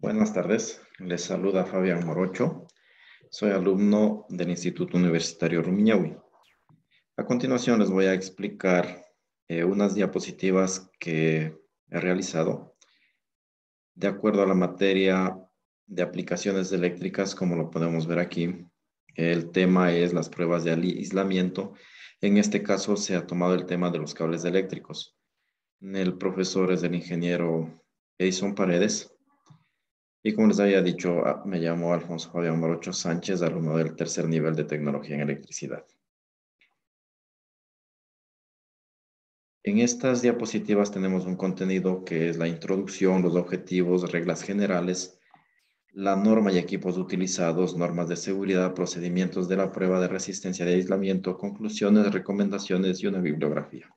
Buenas tardes, les saluda Fabián Morocho. Soy alumno del Instituto Universitario Rumiñahui. A continuación les voy a explicar unas diapositivas que he realizado de acuerdo a la materia de aplicaciones eléctricas, como lo podemos ver aquí. El tema es las pruebas de aislamiento. En este caso se ha tomado el tema de los cables eléctricos. El profesor es el ingeniero Edison Paredes. Y como les había dicho, me llamo Alfonso Fabián Morocho Sánchez, alumno del tercer nivel de tecnología en electricidad. En estas diapositivas tenemos un contenido que es la introducción, los objetivos, reglas generales, la norma y equipos utilizados, normas de seguridad, procedimientos de la prueba de resistencia de aislamiento, conclusiones, recomendaciones y una bibliografía.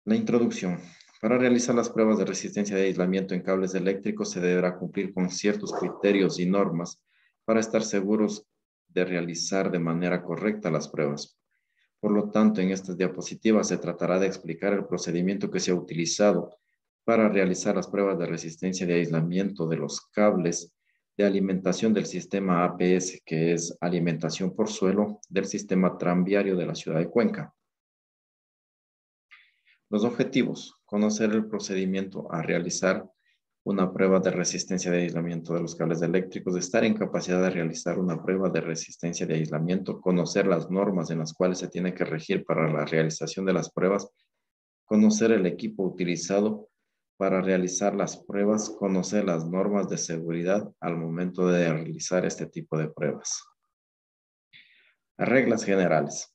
La introducción. Para realizar las pruebas de resistencia de aislamiento en cables eléctricos se deberá cumplir con ciertos criterios y normas para estar seguros de realizar de manera correcta las pruebas. Por lo tanto, en estas diapositivas se tratará de explicar el procedimiento que se ha utilizado para realizar las pruebas de resistencia de aislamiento de los cables de alimentación del sistema APS, que es alimentación por suelo del sistema tranviario de la ciudad de Cuenca. Los objetivos: conocer el procedimiento a realizar una prueba de resistencia de aislamiento de los cables eléctricos, estar en capacidad de realizar una prueba de resistencia de aislamiento, conocer las normas en las cuales se tiene que regir para la realización de las pruebas, conocer el equipo utilizado para realizar las pruebas, conocer las normas de seguridad al momento de realizar este tipo de pruebas. Reglas generales.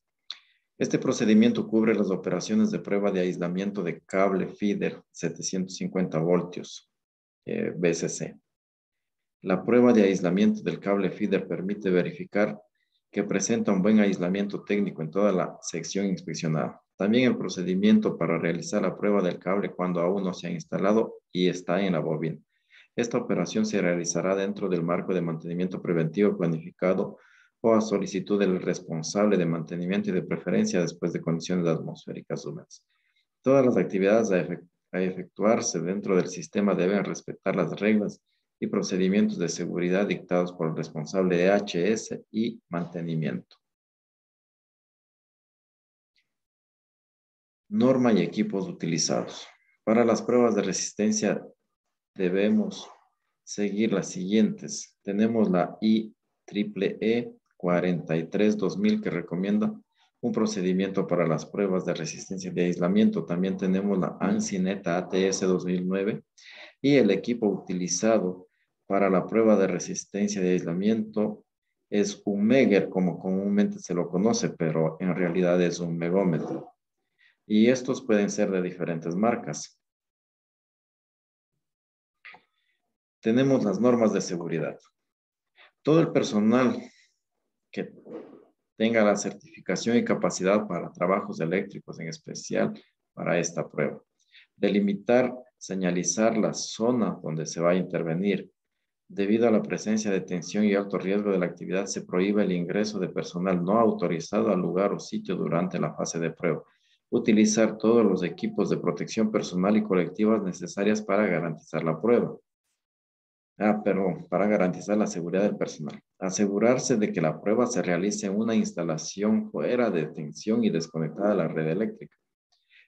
Este procedimiento cubre las operaciones de prueba de aislamiento de cable feeder 750 voltios, VCC. La prueba de aislamiento del cable feeder permite verificar que presenta un buen aislamiento técnico en toda la sección inspeccionada. También el procedimiento para realizar la prueba del cable cuando aún no se ha instalado y está en la bobina. Esta operación se realizará dentro del marco de mantenimiento preventivo planificado o a solicitud del responsable de mantenimiento y de preferencia después de condiciones atmosféricas húmedas. Todas las actividades a efectuarse dentro del sistema deben respetar las reglas y procedimientos de seguridad dictados por el responsable de HS y mantenimiento. Norma y equipos utilizados. Para las pruebas de resistencia debemos seguir las siguientes. Tenemos la IEEE 43-2000 que recomienda un procedimiento para las pruebas de resistencia de aislamiento. También tenemos la ANSI NETA ATS 2009 y el equipo utilizado para la prueba de resistencia de aislamiento es un Megger, como comúnmente se lo conoce, pero en realidad es un megómetro. Y estos pueden ser de diferentes marcas. Tenemos las normas de seguridad. Todo el personal que tenga la certificación y capacidad para trabajos eléctricos, en especial para esta prueba. Delimitar, señalizar la zona donde se va a intervenir. Debido a la presencia de tensión y alto riesgo de la actividad, se prohíbe el ingreso de personal no autorizado al lugar o sitio durante la fase de prueba. Utilizar todos los equipos de protección personal y colectivas necesarias para garantizar la prueba. Para garantizar la seguridad del personal. Asegurarse de que la prueba se realice en una instalación fuera de tensión y desconectada de la red eléctrica,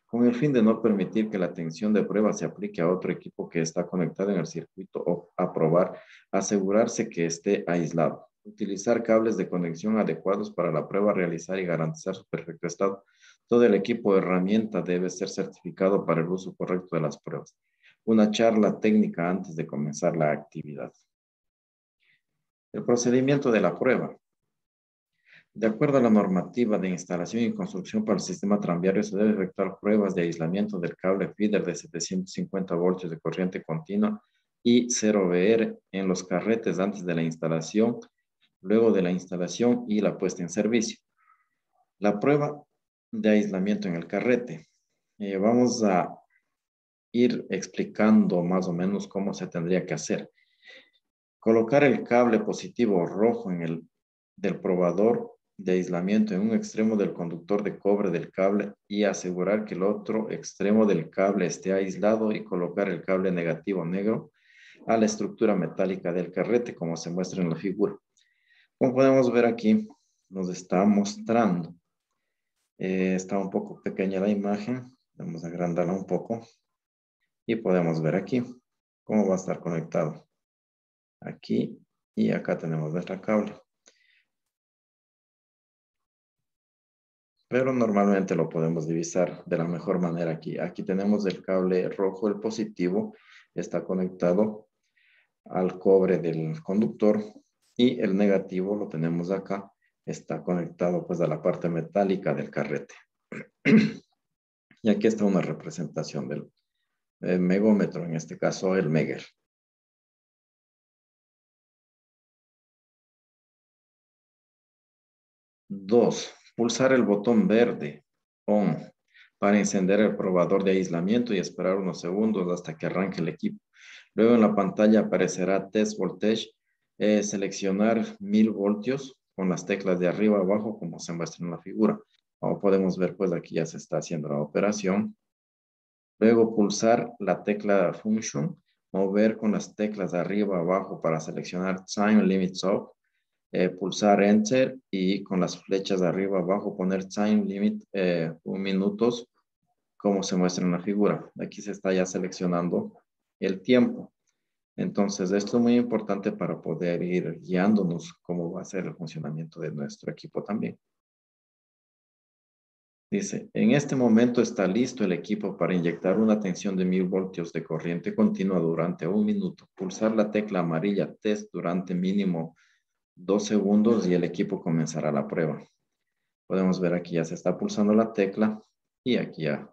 con el fin de no permitir que la tensión de prueba se aplique a otro equipo que está conectado en el circuito o aprobar, asegurarse que esté aislado. Utilizar cables de conexión adecuados para la prueba, realizar y garantizar su perfecto estado. Todo el equipo de herramienta debe ser certificado para el uso correcto de las pruebas. Una charla técnica antes de comenzar la actividad. El procedimiento de la prueba. De acuerdo a la normativa de instalación y construcción para el sistema tranviario, se debe efectuar pruebas de aislamiento del cable feeder de 750 voltios de corriente continua y 0 VR en los carretes antes de la instalación, luego de la instalación y la puesta en servicio. La prueba de aislamiento en el carrete. Vamos a ir explicando más o menos cómo se tendría que hacer. Colocar el cable positivo rojo del probador de aislamiento en un extremo del conductor de cobre del cable y asegurar que el otro extremo del cable esté aislado y colocar el cable negativo negro a la estructura metálica del carrete, como se muestra en la figura. Como podemos ver aquí, nos está mostrando. Está un poco pequeña la imagen. Vamos a agrandarla un poco. Y podemos ver aquí cómo va a estar conectado. Aquí y acá tenemos nuestra cable. Pero normalmente lo podemos divisar de la mejor manera aquí. Aquí tenemos el cable rojo, el positivo, está conectado al cobre del conductor y el negativo lo tenemos acá, está conectado pues a la parte metálica del carrete. Y aquí está una representación del megómetro, en este caso el Megger. 2. Pulsar el botón verde ON para encender el probador de aislamiento y esperar unos segundos hasta que arranque el equipo. Luego en la pantalla aparecerá Test Voltage. Seleccionar 1000 voltios con las teclas de arriba a abajo como se muestra en la figura. Como podemos ver, pues aquí ya se está haciendo la operación. Luego pulsar la tecla Function, mover con las teclas de arriba a abajo para seleccionar Time Limits Off, pulsar Enter y con las flechas de arriba a abajo poner Time Limit 1 minutos, como se muestra en la figura. Aquí se está ya seleccionando el tiempo. Entonces, esto es muy importante para poder ir guiándonos cómo va a ser el funcionamiento de nuestro equipo también. Dice, en este momento está listo el equipo para inyectar una tensión de 1000 voltios de corriente continua durante 1 minuto. Pulsar la tecla amarilla Test durante mínimo 2 segundos y el equipo comenzará la prueba. Podemos ver aquí ya se está pulsando la tecla y aquí ya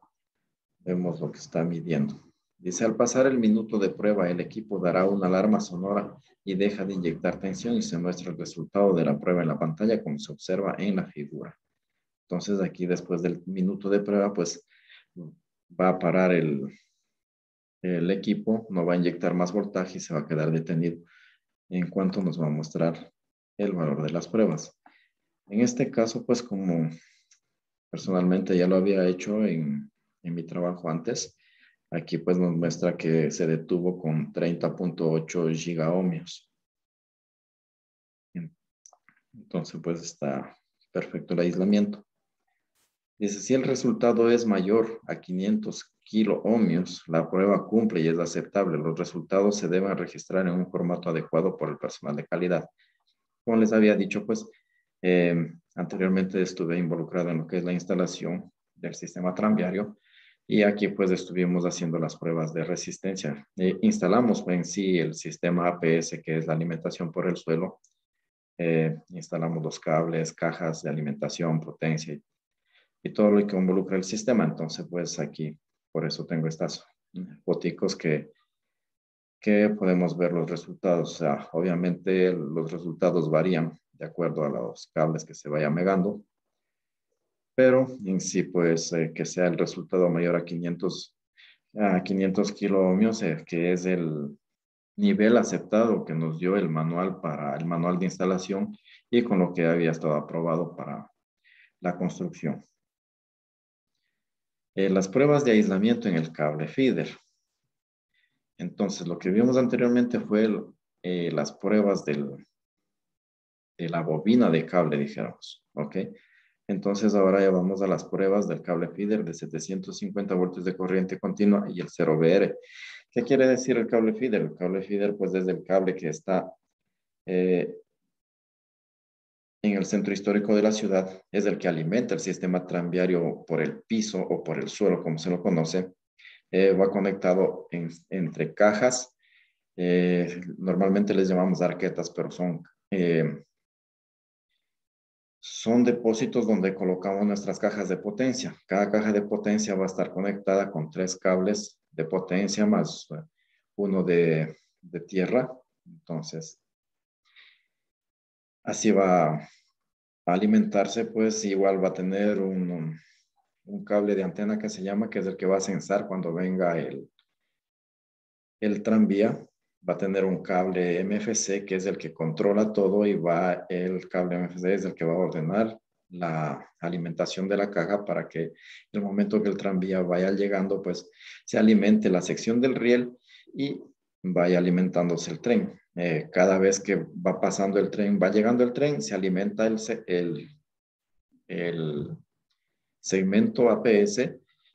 vemos lo que está midiendo. Dice, al pasar el minuto de prueba, el equipo dará una alarma sonora y deja de inyectar tensión y se muestra el resultado de la prueba en la pantalla como se observa en la figura. Entonces aquí después del minuto de prueba, pues va a parar el equipo, no va a inyectar más voltaje y se va a quedar detenido en cuanto nos va a mostrar el valor de las pruebas. En este caso, pues como personalmente ya lo había hecho en mi trabajo antes, aquí pues nos muestra que se detuvo con 30.8 gigaohmios. Entonces pues está perfecto el aislamiento. Dice, si el resultado es mayor a 500 kiloohmios, la prueba cumple y es aceptable. Los resultados se deben registrar en un formato adecuado por el personal de calidad. Como les había dicho, pues anteriormente estuve involucrado en lo que es la instalación del sistema tranviario y aquí pues estuvimos haciendo las pruebas de resistencia. Instalamos en sí el sistema APS, que es la alimentación por el suelo. Instalamos los cables, cajas de alimentación, potencia y todo lo que involucra el sistema. Entonces, pues aquí, por eso tengo estas foticos que podemos ver los resultados. O sea, obviamente los resultados varían de acuerdo a los cables que se vayan megando, pero en sí, pues que sea el resultado mayor a 500 kiloohmios, que es el nivel aceptado que nos dio el manual para el manual de instalación y con lo que había estado aprobado para la construcción. Las pruebas de aislamiento en el cable feeder. Entonces, lo que vimos anteriormente fue las pruebas de la bobina de cable, dijéramos, ¿ok? Entonces, ahora ya vamos a las pruebas del cable feeder de 750 voltios de corriente continua y el 0VR. ¿Qué quiere decir el cable feeder? El cable feeder, pues, es el cable que está en el centro histórico de la ciudad, es el que alimenta el sistema tranviario por el piso o por el suelo, como se lo conoce. Va conectado entre cajas. Normalmente les llamamos arquetas, pero son depósitos donde colocamos nuestras cajas de potencia. Cada caja de potencia va a estar conectada con 3 cables de potencia más uno de tierra. Entonces, así va a alimentarse, pues igual va a tener un cable de antena que se llama, que es el que va a censar cuando venga el tranvía. va a tener un cable MFC que es el que controla todo y el cable MFC es el que va a ordenar la alimentación de la caja para que el momento que el tranvía vaya llegando, pues se alimente la sección del riel y vaya alimentándose el tren. Cada vez que va pasando el tren, va llegando el tren, se alimenta el segmento APS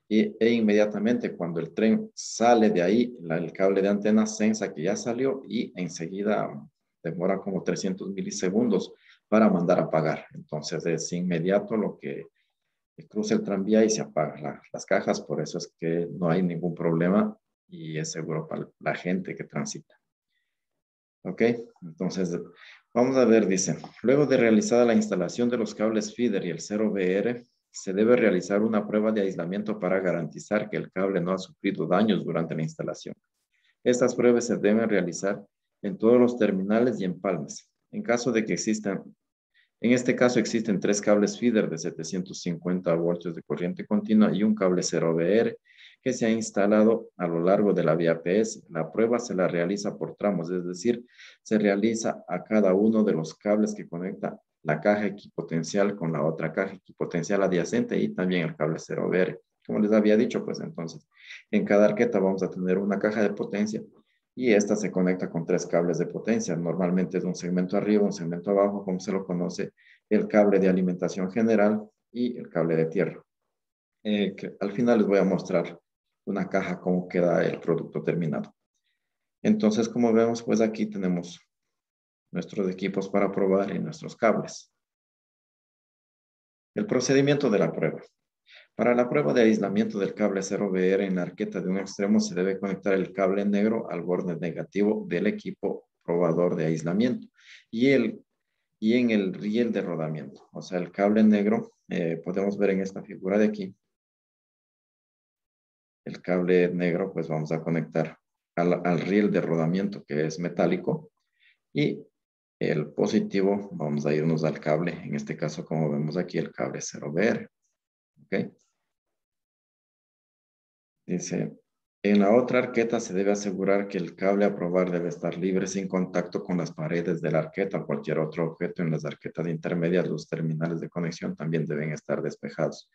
e inmediatamente cuando el tren sale de ahí, el cable de antena sensa que ya salió y enseguida demora como 300 milisegundos para mandar a apagar. Entonces es inmediato lo que cruza el tranvía y se apagan las cajas, por eso es que no hay ningún problema y es seguro para la gente que transita. ¿Ok? Entonces, vamos a ver, dice, luego de realizada la instalación de los cables feeder y el 0VR, se debe realizar una prueba de aislamiento para garantizar que el cable no ha sufrido daños durante la instalación. Estas pruebas se deben realizar en todos los terminales y empalmes. En caso de que existan, en este caso existen 3 cables feeder de 750 voltios de corriente continua y un cable 0VR que se ha instalado a lo largo de la vía PS. La prueba se la realiza por tramos, es decir, se realiza a cada uno de los cables que conecta la caja equipotencial con la otra caja equipotencial adyacente y también el cable 0VR. Como les había dicho, pues entonces, en cada arqueta vamos a tener una caja de potencia y esta se conecta con 3 cables de potencia. Normalmente es un segmento arriba, un segmento abajo, como se lo conoce, el cable de alimentación general y el cable de tierra. Que al final les voy a mostrar una caja cómo queda el producto terminado. Entonces, como vemos, pues aquí tenemos nuestros equipos para probar y nuestros cables. El procedimiento de la prueba. Para la prueba de aislamiento del cable 0VR en la arqueta de un extremo se debe conectar el cable negro al borde negativo del equipo probador de aislamiento y en el riel de rodamiento. O sea, el cable negro, podemos ver en esta figura de aquí, el cable negro pues vamos a conectar al riel de rodamiento que es metálico y el positivo vamos a irnos al cable, en este caso como vemos aquí el cable 0VR. ¿Ok? Dice, en la otra arqueta se debe asegurar que el cable a probar debe estar libre sin contacto con las paredes de la arqueta o cualquier otro objeto. En las arquetas intermedias, los terminales de conexión también deben estar despejados.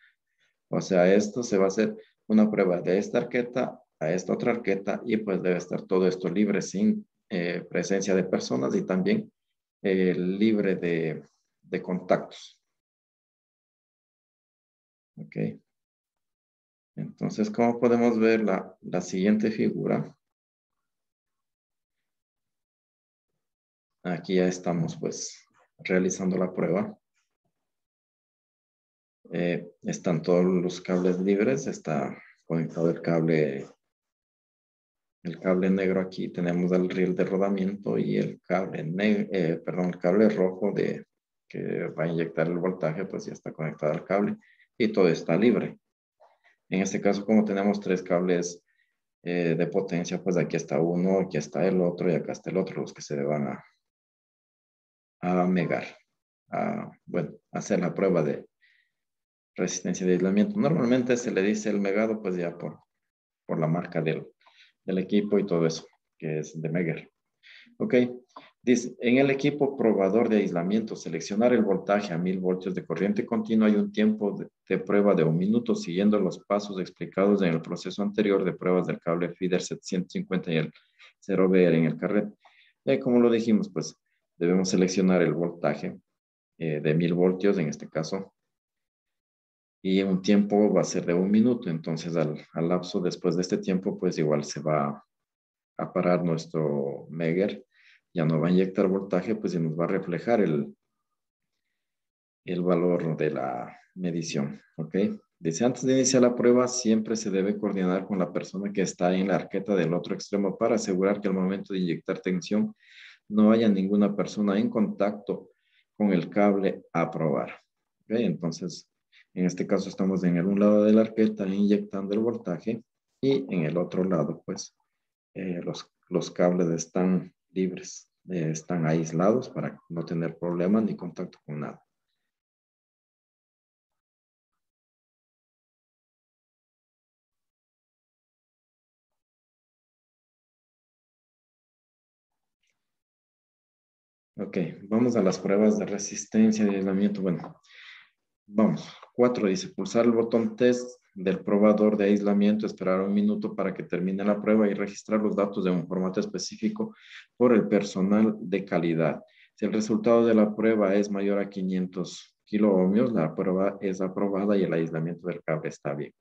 O sea, esto se va a hacer una prueba de esta arqueta a esta otra arqueta y pues debe estar todo esto libre sin presencia de personas y también libre de contactos. ¿Ok? Entonces, como podemos ver la siguiente figura, aquí ya estamos pues realizando la prueba. Están todos los cables libres, está conectado el cable negro aquí, tenemos el riel de rodamiento y el cable el cable rojo que va a inyectar el voltaje, pues ya está conectado al cable y todo está libre. En este caso, como tenemos 3 cables de potencia, pues aquí está uno, aquí está el otro y acá está el otro, los que se van a megar, bueno, hacer la prueba de resistencia de aislamiento. Normalmente se le dice el megado, pues ya por la marca del equipo y todo eso, que es de Megger. Ok, dice, en el equipo probador de aislamiento, seleccionar el voltaje a 1000 voltios de corriente continua y un tiempo de prueba de 1 minuto, siguiendo los pasos explicados en el proceso anterior de pruebas del cable feeder 750 y el 0VR en el carrete. Como lo dijimos, pues debemos seleccionar el voltaje de 1000 voltios en este caso, y un tiempo va a ser de 1 minuto, entonces al lapso después de este tiempo, pues igual se va a parar nuestro Megger, ya no va a inyectar voltaje, pues y nos va a reflejar el valor de la medición, ¿ok? Dice, antes de iniciar la prueba, siempre se debe coordinar con la persona que está en la arqueta del otro extremo para asegurar que al momento de inyectar tensión no haya ninguna persona en contacto con el cable a probar. ¿Ok? Entonces, en este caso estamos en un lado de la arqueta inyectando el voltaje y en el otro lado, pues, los cables están libres, están aislados para no tener problemas ni contacto con nada. Ok, vamos a las pruebas de resistencia y aislamiento. Bueno, vamos. 4 dice, pulsar el botón test del probador de aislamiento, esperar un minuto para que termine la prueba y registrar los datos de un formato específico por el personal de calidad. Si el resultado de la prueba es mayor a 500 kiloohmios, la prueba es aprobada y el aislamiento del cable está bien.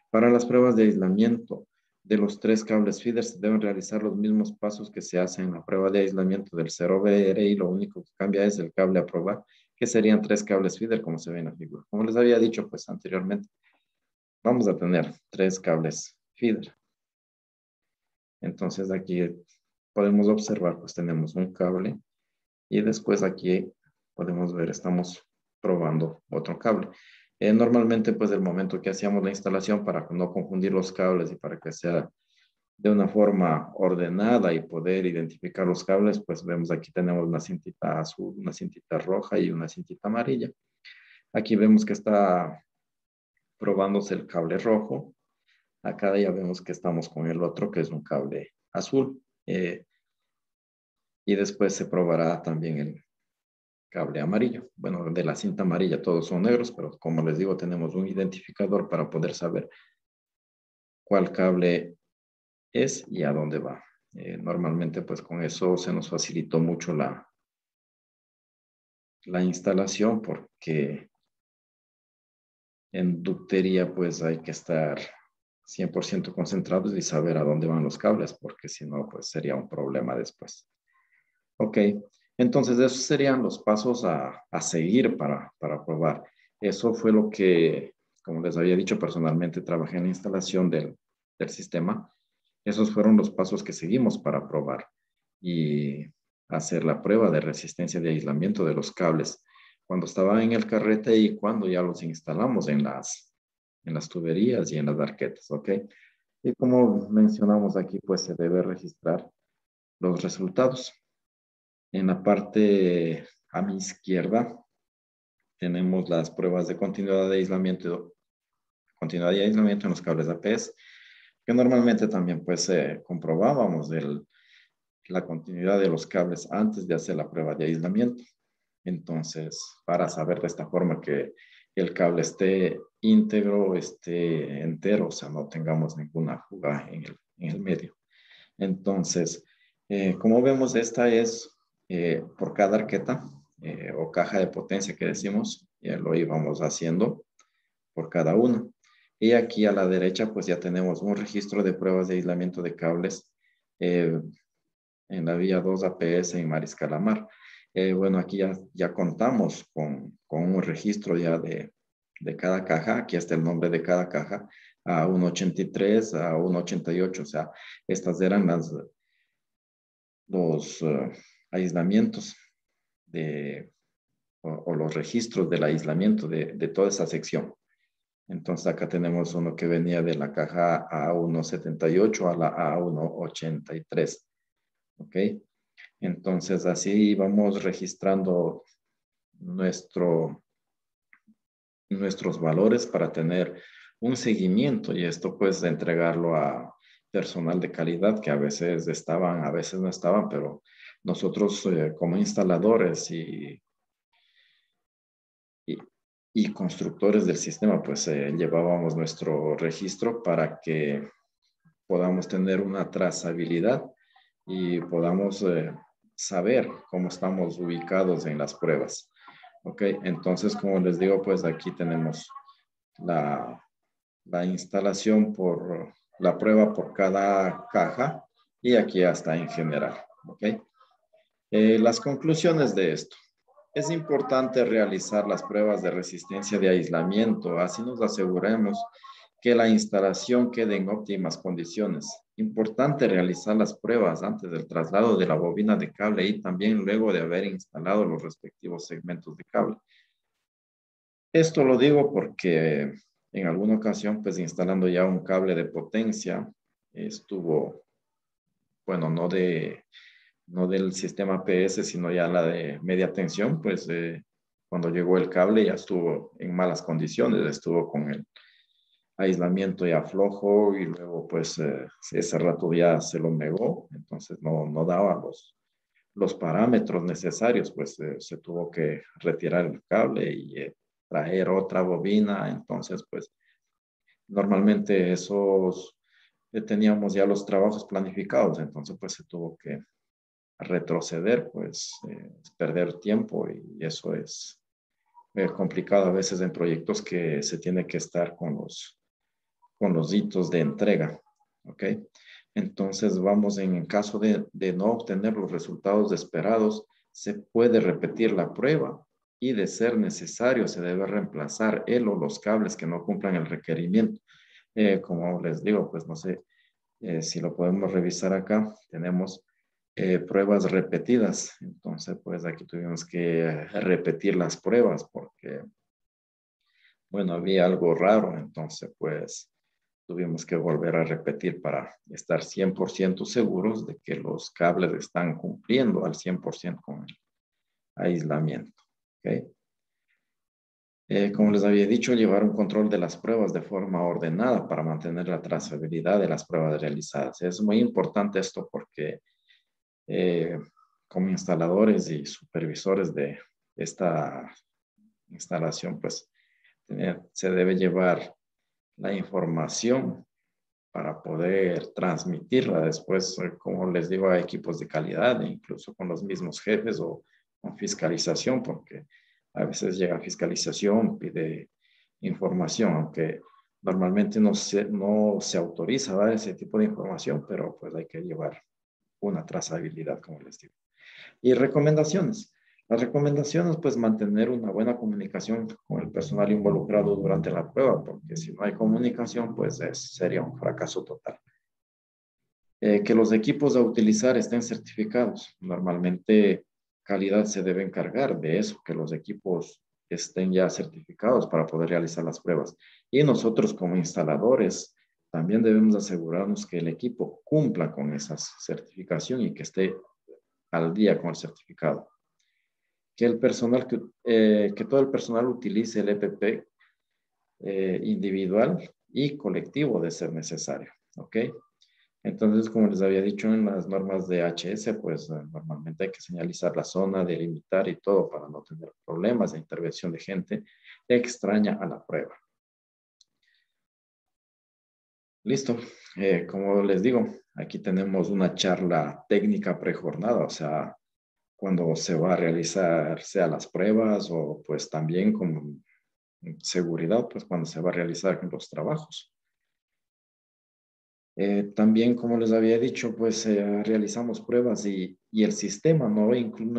Para las pruebas de aislamiento de los 3 cables feeder se deben realizar los mismos pasos que se hacen en la prueba de aislamiento del 0BR y lo único que cambia es el cable a probar, que serían 3 cables feeder como se ve en la figura. Como les había dicho pues anteriormente, vamos a tener 3 cables feeder. Entonces aquí podemos observar pues tenemos un cable y después aquí podemos ver estamos probando otro cable. Normalmente pues el momento que hacíamos la instalación para no confundir los cables y para que sea de una forma ordenada y poder identificar los cables, pues vemos aquí tenemos una cintita azul, una cintita roja y una cintita amarilla. Aquí vemos que está probándose el cable rojo. Acá ya vemos que estamos con el otro que es un cable azul. Y después se probará también el cable amarillo. Bueno, de la cinta amarilla todos son negros, pero como les digo, tenemos un identificador para poder saber cuál cable es y a dónde va. Normalmente, pues con eso se nos facilitó mucho la instalación porque en ductería, pues hay que estar 100% concentrados y saber a dónde van los cables, porque si no, pues sería un problema después. Ok, entonces esos serían los pasos a seguir para probar. Eso fue lo que, como les había dicho, personalmente trabajé en la instalación del sistema. Esos fueron los pasos que seguimos para probar y hacer la prueba de resistencia de aislamiento de los cables cuando estaban en el carrete y cuando ya los instalamos en las tuberías y en las arquetas, ¿ok? Y como mencionamos aquí, pues se debe registrar los resultados. En la parte a mi izquierda tenemos las pruebas de continuidad de aislamiento en los cables APS, que normalmente también pues comprobábamos la continuidad de los cables antes de hacer la prueba de aislamiento. Entonces, para saber de esta forma que el cable esté íntegro, esté entero, o sea, no tengamos ninguna fuga en el medio. Entonces, como vemos, esta es por cada arqueta o caja de potencia que decimos, ya lo íbamos haciendo por cada uno. Y aquí a la derecha, pues ya tenemos un registro de pruebas de aislamiento de cables eh, en la vía 2 APS en Mariscal Amar. Bueno, aquí ya contamos con un registro ya de cada caja. Aquí está el nombre de cada caja, a 183, a 188. O sea, estas eran los aislamientos o los registros del aislamiento de toda esa sección. Entonces acá tenemos uno que venía de la caja A178 a la A183. ¿Ok? Entonces así vamos registrando nuestros valores para tener un seguimiento y esto pues de entregarlo a personal de calidad que a veces estaban, a veces no estaban, pero nosotros como instaladores y, y constructores del sistema pues llevábamos nuestro registro para que podamos tener una trazabilidad y podamos saber cómo estamos ubicados en las pruebas. Ok, entonces como les digo, pues aquí tenemos la, la instalación por la prueba por cada caja y aquí hasta en general. Ok, las conclusiones de esto. Es importante realizar las pruebas de resistencia de aislamiento, así nos aseguremos que la instalación quede en óptimas condiciones. Importante realizar las pruebas antes del traslado de la bobina de cable y también luego de haber instalado los respectivos segmentos de cable. Esto lo digo porque en alguna ocasión, pues instalando ya un cable de potencia, estuvo, bueno, no del sistema PS, sino ya la de media tensión, pues cuando llegó el cable ya estuvo en malas condiciones, estuvo con el aislamiento ya flojo y luego pues ese rato ya se lo negó, entonces no daba los parámetros necesarios, pues se tuvo que retirar el cable y traer otra bobina. Entonces, pues normalmente esos teníamos ya los trabajos planificados, entonces pues se tuvo que retroceder, pues perder tiempo y eso es complicado a veces en proyectos que se tiene que estar con los hitos de entrega, ¿ok? Entonces vamos en caso de no obtener los resultados esperados, se puede repetir la prueba y de ser necesario se debe reemplazar el o los cables que no cumplan el requerimiento. Como les digo, pues no sé si lo podemos revisar acá, tenemos pruebas repetidas. Entonces, pues aquí tuvimos que repetir las pruebas porque, bueno, había algo raro. Entonces, pues tuvimos que volver a repetir para estar 100% seguros de que los cables están cumpliendo al 100% con el aislamiento. ¿Okay? Como les había dicho, llevar un control de las pruebas de forma ordenada para mantener la trazabilidad de las pruebas realizadas. Es muy importante esto porque eh, como instaladores y supervisores de esta instalación, pues se debe llevar la información para poder transmitirla después, como les digo, a equipos de calidad, e incluso con los mismos jefes o con fiscalización, porque a veces llega fiscalización, pide información, aunque normalmente no se autoriza dar ese tipo de información, pero pues hay que llevar una trazabilidad, como les digo. Y recomendaciones. Las recomendaciones, pues mantener una buena comunicación con el personal involucrado durante la prueba, porque si no hay comunicación, pues sería un fracaso total. Que los equipos a utilizar estén certificados. Normalmente calidad se debe encargar de eso, que los equipos estén ya certificados para poder realizar las pruebas. Y nosotros como instaladores también debemos asegurarnos que el equipo cumpla con esa certificación y que esté al día con el certificado. Que el personal, que todo el personal utilice el EPP individual y colectivo de ser necesario, ¿ok? Entonces, como les había dicho en las normas de HS, pues normalmente hay que señalizar la zona, delimitar y todo para no tener problemas de intervención de gente extraña a la prueba. Listo. Como les digo, aquí tenemos una charla técnica prejornada, o sea, cuando se va a realizar, sea las pruebas o pues también con seguridad, pues cuando se va a realizar los trabajos. También, como les había dicho, pues realizamos pruebas y el sistema no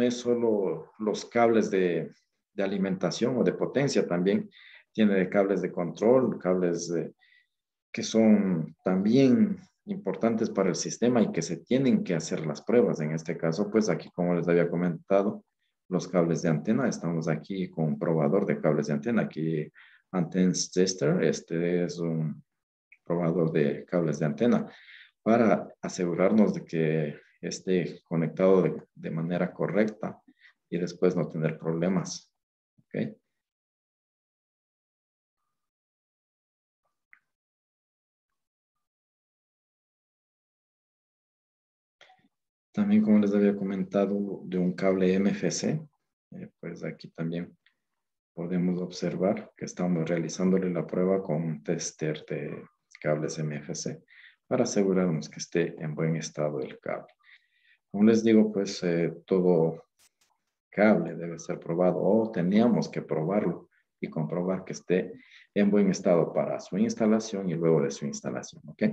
es solo los cables de alimentación o de potencia, también tiene cables de control, que son también importantes para el sistema y que se tienen que hacer las pruebas. En este caso, pues aquí, como les había comentado, los cables de antena, estamos aquí con un probador de cables de antena, aquí Antennas Tester, este es un probador de cables de antena, para asegurarnos de que esté conectado de manera correcta y después no tener problemas. ¿Okay? También, como les había comentado, de un cable MFC, pues aquí también podemos observar que estamos realizándole la prueba con un tester de cables MFC para asegurarnos que esté en buen estado el cable. Como les digo, pues todo cable debe ser probado o teníamos que probarlo y comprobar que esté en buen estado para su instalación y luego de su instalación, ¿ok?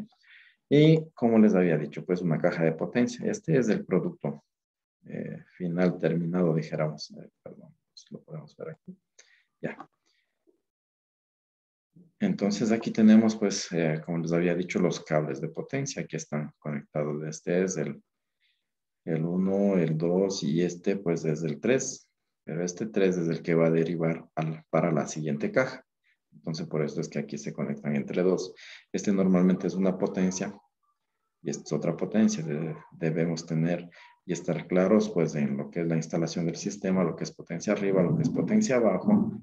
Y como les había dicho, pues una caja de potencia. Este es el producto final terminado, dijéramos. Perdón, lo podemos ver aquí. Ya. Entonces aquí tenemos, pues, como les había dicho, los cables de potencia. Aquí están conectados. Este es el 1, el 2 y este, pues, es el 3. Pero este 3 es el que va a derivar para la siguiente caja. Entonces, por eso es que aquí se conectan entre dos. Este normalmente es una potencia y esta es otra potencia. Debemos tener y estar claros, pues, en lo que es la instalación del sistema, lo que es potencia arriba, lo que es potencia abajo.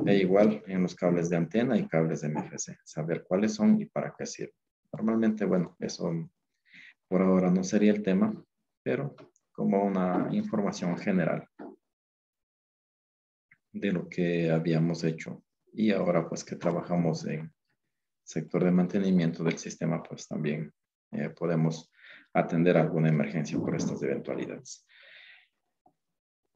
E igual en los cables de antena y cables de MFC, saber cuáles son y para qué sirven. Normalmente, bueno, eso por ahora no sería el tema, pero como una información general de lo que habíamos hecho. Y ahora pues que trabajamos en sector de mantenimiento del sistema, pues también podemos atender alguna emergencia por estas eventualidades.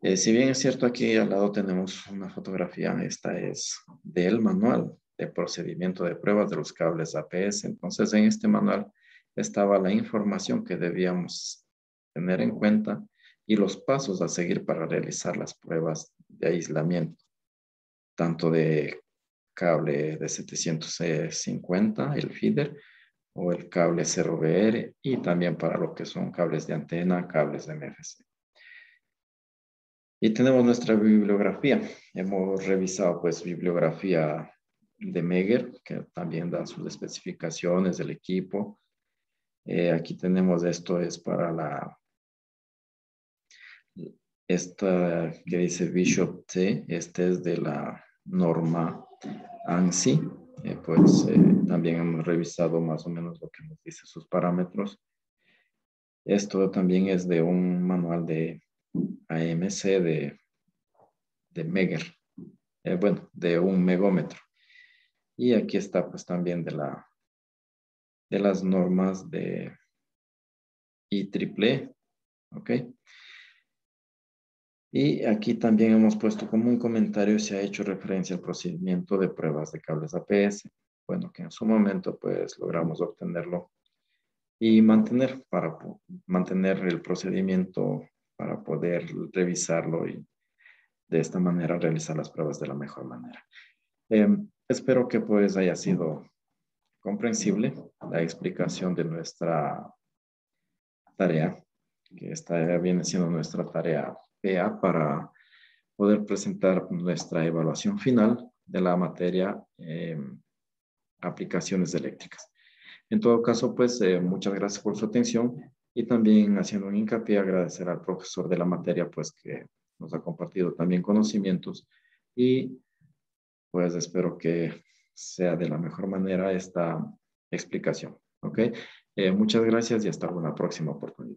Si bien es cierto, aquí al lado tenemos una fotografía, esta es del manual de procedimiento de pruebas de los cables APS. Entonces, en este manual estaba la información que debíamos tener en cuenta y los pasos a seguir para realizar las pruebas de aislamiento, tanto de cable de 750, el feeder, o el cable 0VR, y también para lo que son cables de antena, cables de MFC. Y tenemos nuestra bibliografía. Hemos revisado pues bibliografía de Megger, que también da sus especificaciones del equipo. Aquí tenemos esto es para esta que dice Bishop T, este es de la norma ANSI. También hemos revisado más o menos lo que nos dice sus parámetros. Esto también es de un manual de AMC de Megger, de un megómetro. Y aquí está pues también de las normas de IEEE, ¿ok? Y aquí también hemos puesto como un comentario, se ha hecho referencia al procedimiento de pruebas de cables APS. Bueno, que en su momento pues logramos obtenerlo y para mantener el procedimiento para poder revisarlo y de esta manera realizar las pruebas de la mejor manera. Espero que pues haya sido comprensible la explicación de nuestra tarea, que esta viene siendo nuestra tarea PA para poder presentar nuestra evaluación final de la materia aplicaciones eléctricas. En todo caso, pues muchas gracias por su atención y también haciendo un hincapié agradecer al profesor de la materia, pues que nos ha compartido también conocimientos y pues espero que sea de la mejor manera esta explicación. ¿Ok? Muchas gracias y hasta una próxima oportunidad.